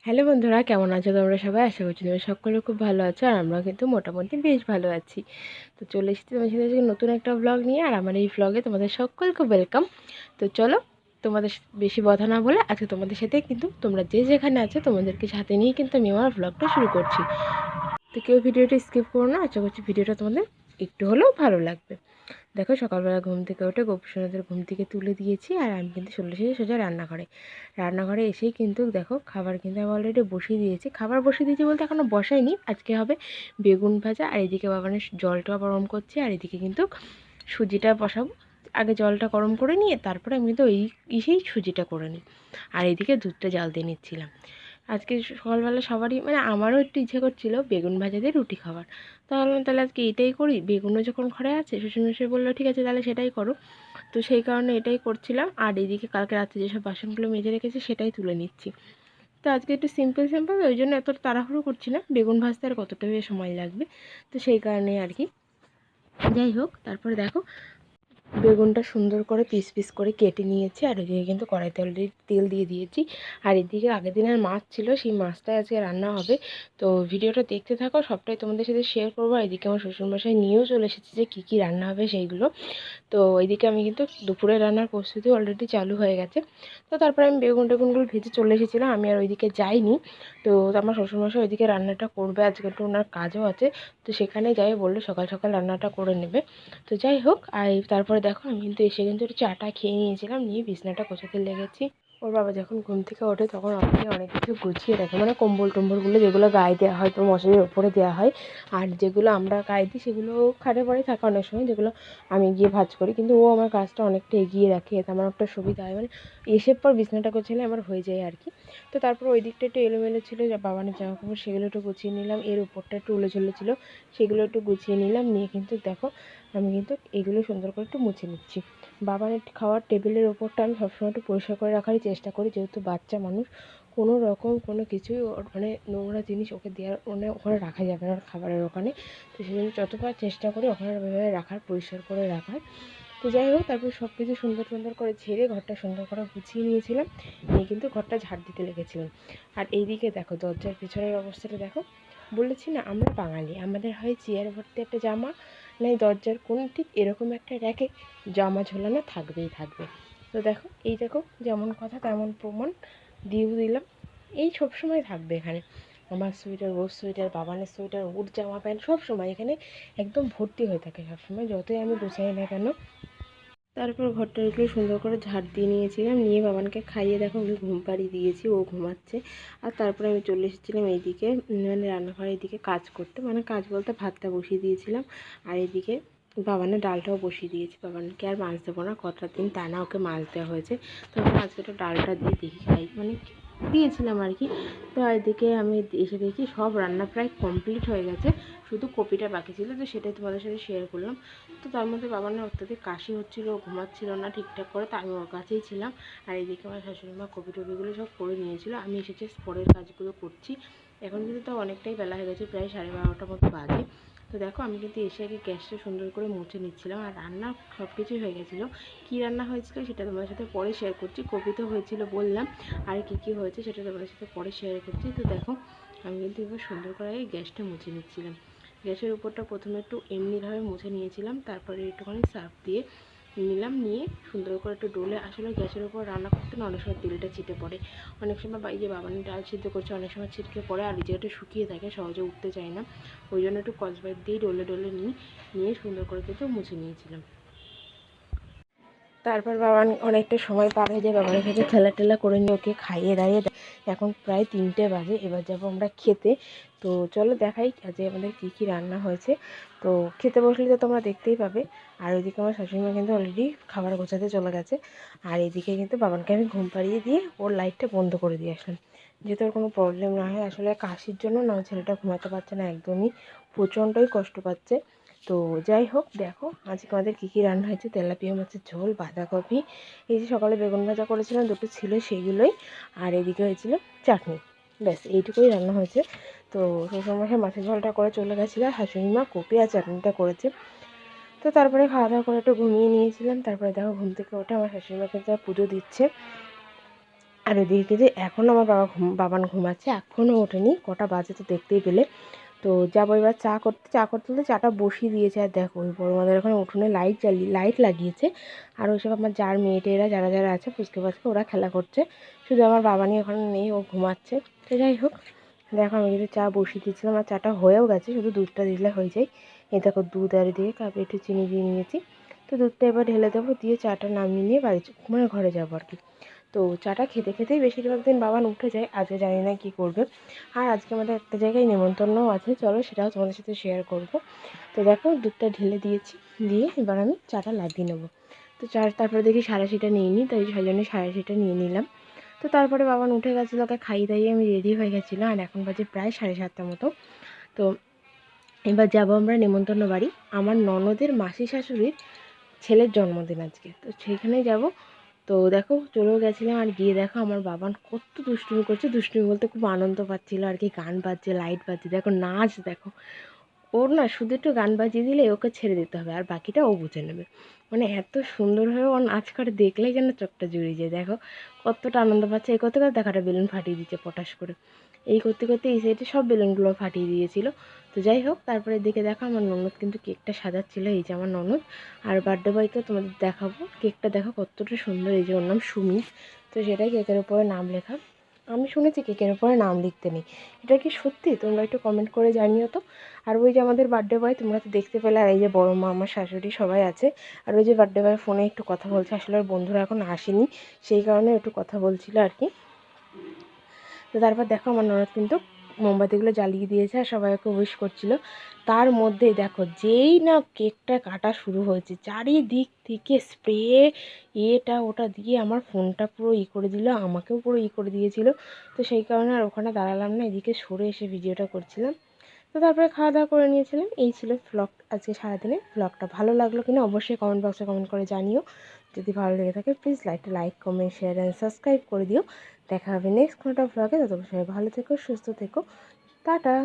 Hello বন্ধুরা, কেমন আছো তোমরা সবাই? আশা করছি তোমরা সকলে খুব ভালো আছো, আর আমরা কিন্তু মোটামুটি বেশ ভালো আছি। তো চলে এসেছি তোমাদের সাথে আজকে নতুন একটা ব্লগ নিয়ে, আর আমার এই ব্লগে তোমাদের সকলকে ওয়েলকাম। তো চলো, তোমাদের বেশি কথা না বলে আজকে তোমাদের সাথে কিন্তু তোমরা যে যেখানে আছো তোমাদেরকে সাথে নিয়ে কিন্তু আমি আমার ব্লগটা শুরু করছি। তো কেউ ভিডিওটা স্কিপ করো না, আশা করছি ভিডিওটা তোমাদের একটু হলেও ভালো লাগবে। দেখো, সকালবেলা ঘুম থেকে উঠে গোপুসোনাদের ঘুম থেকে তুলে দিয়েছি, আর আমি কিন্তু চলে এসেছি সোজা রান্নাঘরে এসেই কিন্তু দেখো খাবার কিন্তু আমি অলরেডি বসিয়ে দিয়েছি। খাবার বসিয়ে দিয়েছি বলতে এখনও বসাইনি, আজকে হবে বেগুন ভাজা। আর এদিকে বাবানের জলটা গরম করছি, আর এদিকে কিন্তু সুজিটা বসাবো। আগে জলটা গরম করে নিয়ে তারপরে আমি কিন্তু সেই সুজিটা করে নিই, আর এদিকে দুধটা জাল দিয়ে নিচ্ছিলাম। আজকে সকালবেলা সবারই আমারও একটু ইচ্ছে করছিল বেগুন ভাজা দিয়ে রুটি খাবার। তাহলে আজকে এটাই করি, বেগুনও যখন ঘরে আছে। শ্বশুরমশাই বললো ঠিক আছে তাহলে সেটাই করো। তো সেই কারণে এটাই করছিলাম, আর এদিকে কালকে রাত্রে যেসব বাসনগুলো মেজে রেখেছি সেটাই তুলে নিচ্ছি। তো আজকে একটু সিম্পল ওই জন্য এত তাড়াহুড়ো করছি না, বেগুন ভাজতে আর কতটা সময় লাগবে। তো সেই কারণে আর কি। যাই হোক, তারপরে দেখো বেগুনটা সুন্দর করে পিস পিস করে কেটে নিয়েছি, আর ওইদিকে কিন্তু কড়াইতে অলরেডি তেল দিয়ে দিয়েছি। আর এদিকে আগের দিনের মাছ ছিল, সেই মাছটাই আজকে রান্না হবে। তো ভিডিওটা দেখতে থাকো, সবটাই তোমাদের সাথে শেয়ার করবো। এদিকে আমার শ্বশুরমশাই নিয়েও চলে এসেছে যে কী কী রান্না হবে সেইগুলো। তো এইদিকে আমি কিন্তু দুপুরে রান্নার প্রস্তুতি অলরেডি চালু হয়ে গেছে। তো তারপরে আমি টেগুনগুলো ভেজে চলে এসেছিলাম, আমি আর ওইদিকে যাইনি। তো আমার শ্বশুরমশাই ওইদিকে রান্নাটা করবে, আজকে একটু ওনার কাজও আছে। তো সেখানে যাই বললো সকাল সকাল রান্নাটা করে নেবে। তো যাই হোক, আর তারপরে দেখো আমি কিন্তু এসে কিন্তু একটু চাটা খেয়ে নিয়েছিলাম, নিয়ে বিছনাটা গোছাতে লেগেছি। ওর বাবা যখন ঘুম থেকে ওঠে তখন আমাকে অনেক কিছু গুছিয়ে রাখে, কম্বল টম্বলগুলো যেগুলো গায়ে দেওয়া হয় তো মশারির ওপরে দেওয়া হয়, আর যেগুলো আমরা গায়ে দিই সেগুলো খাটে পরে থাকে অনেক সময়, যেগুলো আমি গিয়ে ভাঁজ করি। কিন্তু ও আমার কাজটা অনেকটা এগিয়ে রাখে, এতে আমার একটা সুবিধা হয়, এসে পর বিছনাটা গোছালে আমার হয়ে যায় আর কি। তো তারপর ওই দিকটা একটু এলোমেলো ছিল, বাবানের জামা কাপড় সেগুলো একটু গুছিয়ে নিলাম, এর উপরটা একটু উলোঝুলো ছিল সেগুলো একটু গুছিয়ে নিলাম, নিয়ে কিন্তু দেখো আমি কিন্তু এগুলো সুন্দর করে একটু মুছে নিচ্ছি। বাবানের খাওয়ার টেবিলের ওপরটা আমি সবসময় একটু পরিষ্কার করে রাখারই চেষ্টা করি, যেহেতু বাচ্চা মানুষ কোনো রকম কোনো কিছুই নোংরা জিনিস ওকে দেওয়ার ওখানে রাখা যাবে না, খাবারের ওখানে। তো সেই জন্য যতবার চেষ্টা করি ওখানে রাখার, পরিষ্কার করে রাখার। তো যাই হোক, তারপর সব কিছু সুন্দর সুন্দর করে ঝেড়ে ঘরটা সুন্দর করে গুছিয়ে নিয়েছিলাম, নিয়ে কিন্তু ঘরটা ঝাড় দিতে লেগেছিলাম। আর এইদিকে দেখো দরজার পিছনের অবস্থাটা দেখো। বলেছি না আমরা বাঙালি, আমাদের হয় চেয়ার ভর্তি একটা জামা, নাই দরজার কোন ঠিক এরকম একটা র্যাকে জামা ঝোলানো থাকবেই থাকবে। তো দেখো এই দেখো, যেমন কথা তেমন প্রমাণ দিয়েও দিলাম। এই সবসময় থাকবে এখানে আমার সোয়েটার, ওর সোয়েটার, বাবানের সোয়েটার, ওর জামা প্যান্ট সব সময় এখানে একদম ভর্তি হয়ে থাকে সবসময়, যতই আমি গোছাই না কেন। তারপর ঘরটা একটু সুন্দর করে ঝাড় দিয়ে নিয়েছিলাম, নিয়ে বাবানকে খাইয়ে দেখো আমি ঘুম পাড়িয়ে দিয়েছি, ও ঘুমাচ্ছে। আর তারপরে আমি চলে এসেছিলাম এইদিকে, রান্নাঘরের এদিকে কাজ করতে, কাজ বলতে ভাতটা বসিয়ে দিয়েছিলাম। আর এদিকে বাবানের ডালটাও বসিয়ে দিয়েছি। বাবানকে আর মাছ দেবো না, কটা দিন টানা ওকে মাছ দেওয়া হয়েছে, তখন আজকে একটু ডালটা দিয়ে দেখি খাই, দিয়েছিলাম আর কি। তো এদিকে আমি এসে দেখি সব রান্না প্রায় কমপ্লিট হয়ে গেছে, শুধু কপিটা বাকি ছিল, তো সেটাই তোমাদের সাথে শেয়ার করলাম। তো তার মধ্যে বাবানের অত্যাধিক কাশি হচ্ছিলো, ঘুমাচ্ছিল না ঠিকঠাক করে, তো আমি ওর কাছেই ছিলাম। আর এদিকে আমার শাশুড়িমা কপি টপিগুলো সব করে নিয়েছিল, আমি এসেছি পরের কাজগুলো করছি। এখন কিন্তু তাও অনেকটাই বেলা হয়ে গেছে, প্রায় 12:30টার মতো বাজে। তো দেখো আমি কিন্তু এসে আগে গ্যাসটা সুন্দর করে মুছে নিচ্ছিলাম, আর রান্না সব কিছুই হয়ে গেছিলো। কী রান্না হয়েছিল সেটা তোমাদের সাথে পরে শেয়ার করছি, কপি তো হয়েছিল বললাম, আর কী হয়েছে সেটা তোমাদের সাথে পরে শেয়ার করছি। তো দেখো আমি কিন্তু এবার সুন্দর করে গ্যাসটা মুছে নিচ্ছিলাম। গ্যাসের উপরটা প্রথমে একটু এমনিভাবে মুছে নিয়েছিলাম, তারপরে একটুখানি সার্ফ দিয়ে নিলাম, নিয়ে সুন্দর করে একটু ডোলে, আসলে গ্যাসের উপর রান্না করতে না অনেক সময় তেলটা ছিটে পড়ে, অনেক সময় এই যে বাবানি ডাল সিদ্ধ করছে অনেক সময় ছিটকে পড়ে, আর এই জায়গাটা শুকিয়ে থাকে, সহজে উঠতে চায় না, ওই জন্য একটু কসবাইট দিয়ে ডলে ডলে নিয়ে সুন্দর করে কিন্তু মুছে নিয়েছিলাম। তারপর বাবান অনেকটা সময় পার হয়ে যায়, বাবানের সাথে খেলা টেলা করে নিয়ে ওকে খাইয়ে দাঁড়িয়ে, এখন প্রায় 3টে বাজে, এবার যাবো আমরা খেতে। তো চলো দেখাই আজকে আমাদের কী কী রান্না হয়েছে। তো খেতে বসলে তো তোমরা দেখতেই পাবে। আর ওইদিকে আমার শাশুড়িমা কিন্তু অলরেডি খাবার গোছাতে চলে গেছে, আর এইদিকে কিন্তু বাবানকে আমি ঘুম পাড়িয়ে দিয়ে ওর লাইটটা বন্ধ করে দিয়ে আসলাম, যাতে ওর কোনো প্রবলেম না হয়। আসলে কাশির জন্য না ছেলেটা ঘুমাতে পারছে না একদমই, প্রচণ্ডই কষ্ট পাচ্ছে। তো যাই হোক, দেখো আজকে আমাদের কী কী রান্না হয়েছে। তেলাপিয়া মাছের ঝোল, বাঁধাকপি, এই যে সকালে বেগুন ভাজা করেছিলাম দুটো ছিল সেগুলোই, আর এদিকে হয়েছিল চাটনি, ব্যাস এইটুকুই রান্না হয়েছে। তো শ্বশুরমশাই মাছের ঝোলটা করে চলে গেছিলো, শাশুড়ি মা কপি আর চাটনিটা করেছে। তো তারপরে খাওয়া দাওয়া করে একটু ঘুমিয়ে নিয়েছিলাম। তারপরে দেখো ঘুম থেকে ওঠে আমার শাশুড়ি মা কিন্তু পুজো দিচ্ছে, আর ওইদিকে যে এখনও আমার বাবান ঘুমাচ্ছে, এখনও ওঠেনি, কটা বাজে তো দেখতেই পেলে। তো যাবো এবার চা করতে চাটা বসিয়ে দিয়েছে। আর দেখো ওই বড় আমাদের ওখানে উঠোনে লাইট লাগিয়েছে। আর ওইসব আমার যার মেয়েটেরা যারা যারা আছে ফুচকে ফাচকে ওরা খেলা করছে, শুধু আমার বাবানি ওখানে নেই, ও ঘুমাচ্ছে। তো যাই হোক, দেখো আমি কিন্তু চা বসিয়ে দিয়েছিলাম, আর চাটা হয়েও গেছে, শুধু দুধটা দিলে হয়ে যায়। এই দেখো দুধ আর দিয়ে কাপে একটু চিনি দিয়ে নিয়েছি। তো দুধটা এবার ঢেলে দেবো, দিয়ে চাটা নামিয়ে নিয়ে বাড়ি মানে ঘরে যাবো আর কি। তো চাটা খেতে খেতেই বেশিরভাগ দিন বাবান উঠে যায়, আজকে জানি না কী করবে। আর আজকে আমাদের একটা জায়গায় নেমন্তন্নও আছে, চলো সেটাও তোমাদের সাথে শেয়ার করব। তো দেখো দুধটা ঢেলে দিয়েছি, দিয়ে এবার আমি চাটা লাগিয়ে নেবো। তো তারপরে দেখি সারাশিটা নিয়ে নিই, তাই সেই জন্য সারাশিটা নিয়ে নিলাম। তো তারপরে বাবান উঠে গেছিলো, ওকে খাইয়ে দাইয়ে আমি রেডি হয়ে গেছিলো, আর এখন বাজে প্রায় 7:30 মতো। তো এবার যাবো আমরা নেমন্তন্ন বাড়ি, আমার ননদের মাসি শাশুড়ির ছেলের জন্মদিন আজকে, তো সেইখানেই যাব। তো দেখো চলেও গেছিলাম, আর গিয়ে দেখো আমার বাবান কত দুষ্টুমি করছে, দুষ্টুমি বলতে খুব আনন্দ পাচ্ছিলো আর কি। গান বাজছে, লাইট বাজছে, দেখো নাচ দেখো। ওর না শুধু একটু গান বাজিয়ে দিলে ওকে ছেড়ে দিতে হবে, আর বাকিটা ও বুঝে নেবে। মানে এত সুন্দরভাবে ও নাচ করে, দেখলেই যেন চোখটা জুড়িয়ে যায়। দেখো কতটা আনন্দ পাচ্ছে। এই করতে করতে দেখাটা বেলুন ফাটিয়ে দিচ্ছে পটাশ করে। এই করতে করতে এই সাইডে সব বেলুনগুলো ফাটিয়ে দিয়েছিল। তো যাই হোক, তারপরে দিকে দেখো আমার ননদ কিন্তু কেকটা সাজাচ্ছিলো, এই যে আমার ননদ। আর বার্থডে বয়কে তোমাদের দেখাবো, কেকটা দেখো কতটা সুন্দর, এই যে ওর নাম সুমি। তো সেটাই কেকের উপরে নাম লেখা। আমি শুনেছি কেকের উপরে নাম লিখতে নেই, এটা কি সত্যি তোমরা একটু কমেন্ট করে জানিও তো। আর ওই যে আমাদের বার্থডে বয় তোমরা তো দেখতে পেলে, আর এই যে বড় মা, আমার শাশুড়ি সবাই আছে। আর ওই যে বার্থডে বয় ফোনে একটু কথা বলছে, আসলে ওর বন্ধুরা এখন আসেনি, সেই কারণে একটু কথা বলছিল আর কি। তো তারপর দেখো আমার ননদ কিন্তু মোমবাতিগুলো জ্বালিয়ে দিয়েছে, আর সবাই ওকে উইশ করছিল। তার মধ্যেই দেখো যেই না কেকটা কাটা শুরু হয়েছে, চারিদিক থেকে স্প্রে এটা ওটা দিয়ে আমার ফোনটা পুরো করে দিল, আমাকেও পুরো করে দিয়েছিল। তো সেই কারণে আর ওখানে দাঁড়ালাম না, এদিকে সরে এসে ভিডিওটা করছিলাম। তো তারপরে খাওয়া দাওয়া করে নিয়েছিলাম। এই ছিল ভ্লগ আজকে সারাদিনে। ভ্লগটা ভালো লাগলো কিনা অবশ্যই কমেন্ট বক্সে কমেন্ট করে জানিও। যদি ভালো লেগে থাকে please like comment share and subscribe করে দিও। দেখা হবে নেক্সট কোনো একটা ভ্লগে। ততক্ষণ সবাই ভালো থেকো, সুস্থ থেকো, টাটা।